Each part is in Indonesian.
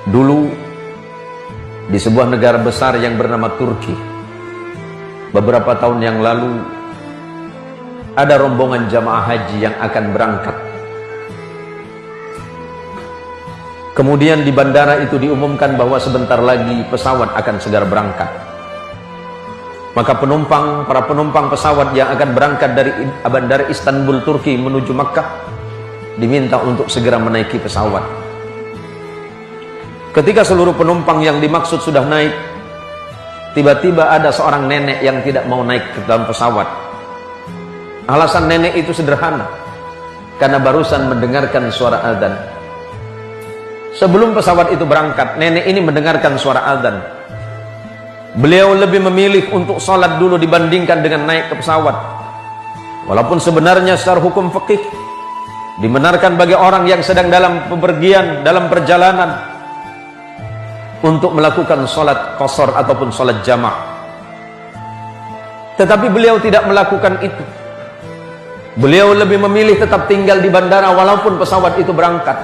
Dulu di sebuah negara besar yang bernama Turki, beberapa tahun yang lalu ada rombongan jamaah haji yang akan berangkat. Kemudian di bandara itu diumumkan bahwa sebentar lagi pesawat akan segera berangkat. Maka para penumpang pesawat yang akan berangkat dari bandara Istanbul, Turki menuju Makkah diminta untuk segera menaiki pesawat. Ketika seluruh penumpang yang dimaksud sudah naik, tiba-tiba ada seorang nenek yang tidak mau naik ke dalam pesawat. Alasan nenek itu sederhana, karena barusan mendengarkan suara azan. Sebelum pesawat itu berangkat, nenek ini mendengarkan suara azan. Beliau lebih memilih untuk sholat dulu dibandingkan dengan naik ke pesawat. Walaupun sebenarnya secara hukum fikih dibenarkan bagi orang yang sedang dalam bepergian, dalam perjalanan, untuk melakukan sholat qasar ataupun sholat jamaah. Tetapi beliau tidak melakukan itu. Beliau lebih memilih tetap tinggal di bandara walaupun pesawat itu berangkat.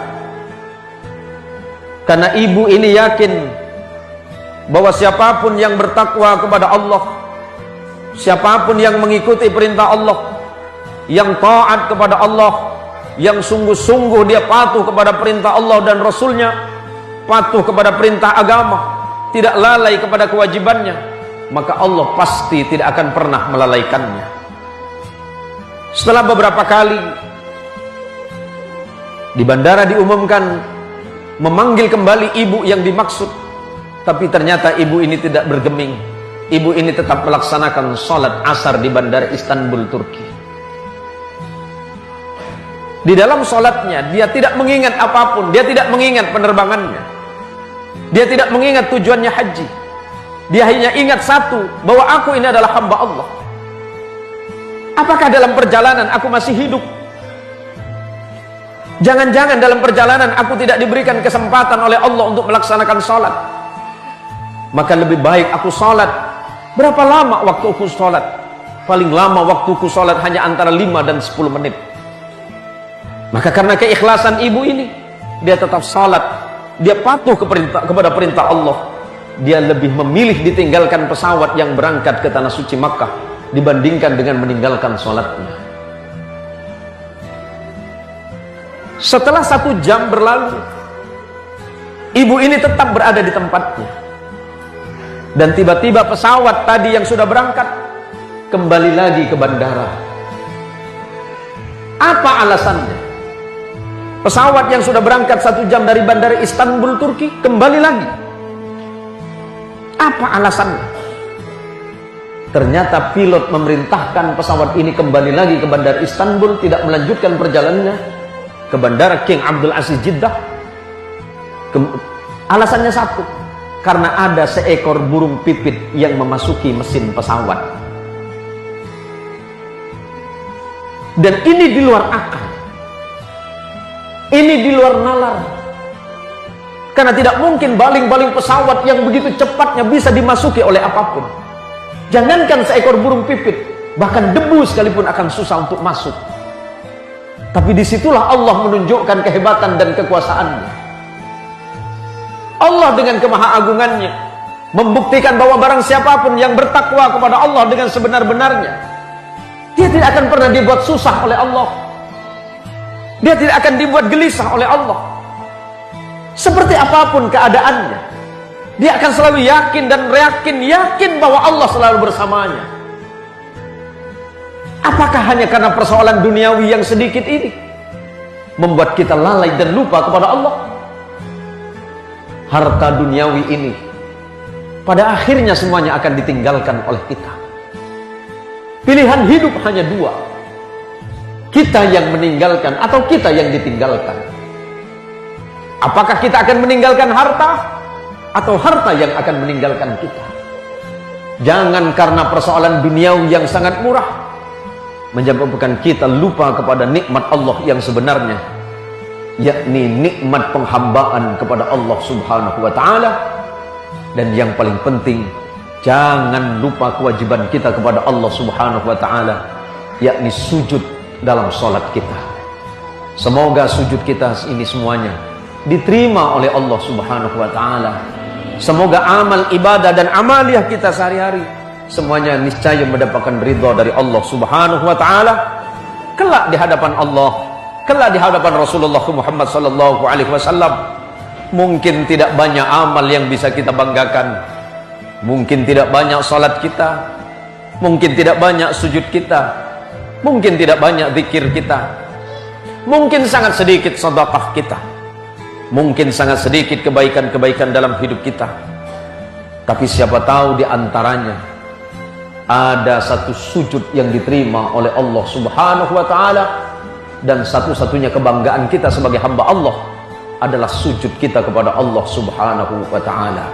Karena ibu ini yakin bahwa siapapun yang bertakwa kepada Allah, siapapun yang mengikuti perintah Allah, yang taat kepada Allah, yang sungguh-sungguh dia patuh kepada perintah Allah dan Rasulnya, patuh kepada perintah agama, tidak lalai kepada kewajibannya, maka Allah pasti tidak akan pernah melalaikannya. Setelah beberapa kali di bandara diumumkan memanggil kembali ibu yang dimaksud, tapi ternyata ibu ini tidak bergeming. Ibu ini tetap melaksanakan sholat asar di bandara Istanbul, Turki. Di dalam sholatnya dia tidak mengingat apapun, dia tidak mengingat penerbangannya, dia tidak mengingat tujuannya haji. Dia hanya ingat satu, bahwa aku ini adalah hamba Allah. Apakah dalam perjalanan aku masih hidup? Jangan-jangan dalam perjalanan aku tidak diberikan kesempatan oleh Allah untuk melaksanakan sholat. Maka lebih baik aku sholat. Berapa lama waktu aku sholat? Paling lama waktu aku sholat hanya antara 5 dan 10 menit. Maka karena keikhlasan ibu ini, dia tetap sholat, dia patuh kepada perintah Allah. Dia lebih memilih ditinggalkan pesawat yang berangkat ke tanah suci Makkah dibandingkan dengan meninggalkan sholatnya. Setelah 1 jam berlalu, ibu ini tetap berada di tempatnya. Dan tiba-tiba pesawat tadi yang sudah berangkat kembali lagi ke bandara. Apa alasannya? Pesawat yang sudah berangkat 1 jam dari bandara Istanbul, Turki kembali lagi. Apa alasannya? Ternyata pilot memerintahkan pesawat ini kembali lagi ke bandara Istanbul, tidak melanjutkan perjalanannya ke bandara King Abdul Aziz Jeddah. Alasannya satu, karena ada seekor burung pipit yang memasuki mesin pesawat. Dan ini di luar akal, ini di luar nalar. Karena tidak mungkin baling-baling pesawat yang begitu cepatnya bisa dimasuki oleh apapun. Jangankan seekor burung pipit, bahkan debu sekalipun akan susah untuk masuk. Tapi disitulah Allah menunjukkan kehebatan dan kekuasaannya. Allah dengan kemahaagungannya membuktikan bahwa barang siapapun yang bertakwa kepada Allah dengan sebenar-benarnya, dia tidak akan pernah dibuat susah oleh Allah. Dia tidak akan dibuat gelisah oleh Allah. Seperti apapun keadaannya, dia akan selalu yakin dan yakin bahwa Allah selalu bersamanya. Apakah hanya karena persoalan duniawi yang sedikit ini membuat kita lalai dan lupa kepada Allah? Harta duniawi ini pada akhirnya semuanya akan ditinggalkan oleh kita. Pilihan hidup hanya 2. Kita yang meninggalkan atau kita yang ditinggalkan. Apakah kita akan meninggalkan harta atau harta yang akan meninggalkan kita? Jangan karena persoalan duniawi yang sangat murah menyebabkan kita lupa kepada nikmat Allah yang sebenarnya, yakni nikmat penghambaan kepada Allah Subhanahu wa taala. Dan yang paling penting, jangan lupa kewajiban kita kepada Allah Subhanahu wa taala, yakni sujud dalam sholat kita. Semoga sujud kita ini semuanya diterima oleh Allah Subhanahu wa taala. Semoga amal ibadah dan amaliah kita sehari-hari semuanya niscaya mendapatkan ridha dari Allah Subhanahu wa taala kelak di hadapan Allah, kelak di hadapan Rasulullah Muhammad sallallahu alaihi wasallam. Mungkin tidak banyak amal yang bisa kita banggakan, mungkin tidak banyak salat kita, mungkin tidak banyak sujud kita, mungkin tidak banyak zikir kita, mungkin sangat sedikit sedekah kita, mungkin sangat sedikit kebaikan-kebaikan dalam hidup kita. Tapi siapa tahu di antaranya ada satu sujud yang diterima oleh Allah Subhanahu wa taala, dan satu-satunya kebanggaan kita sebagai hamba Allah adalah sujud kita kepada Allah Subhanahu wa taala.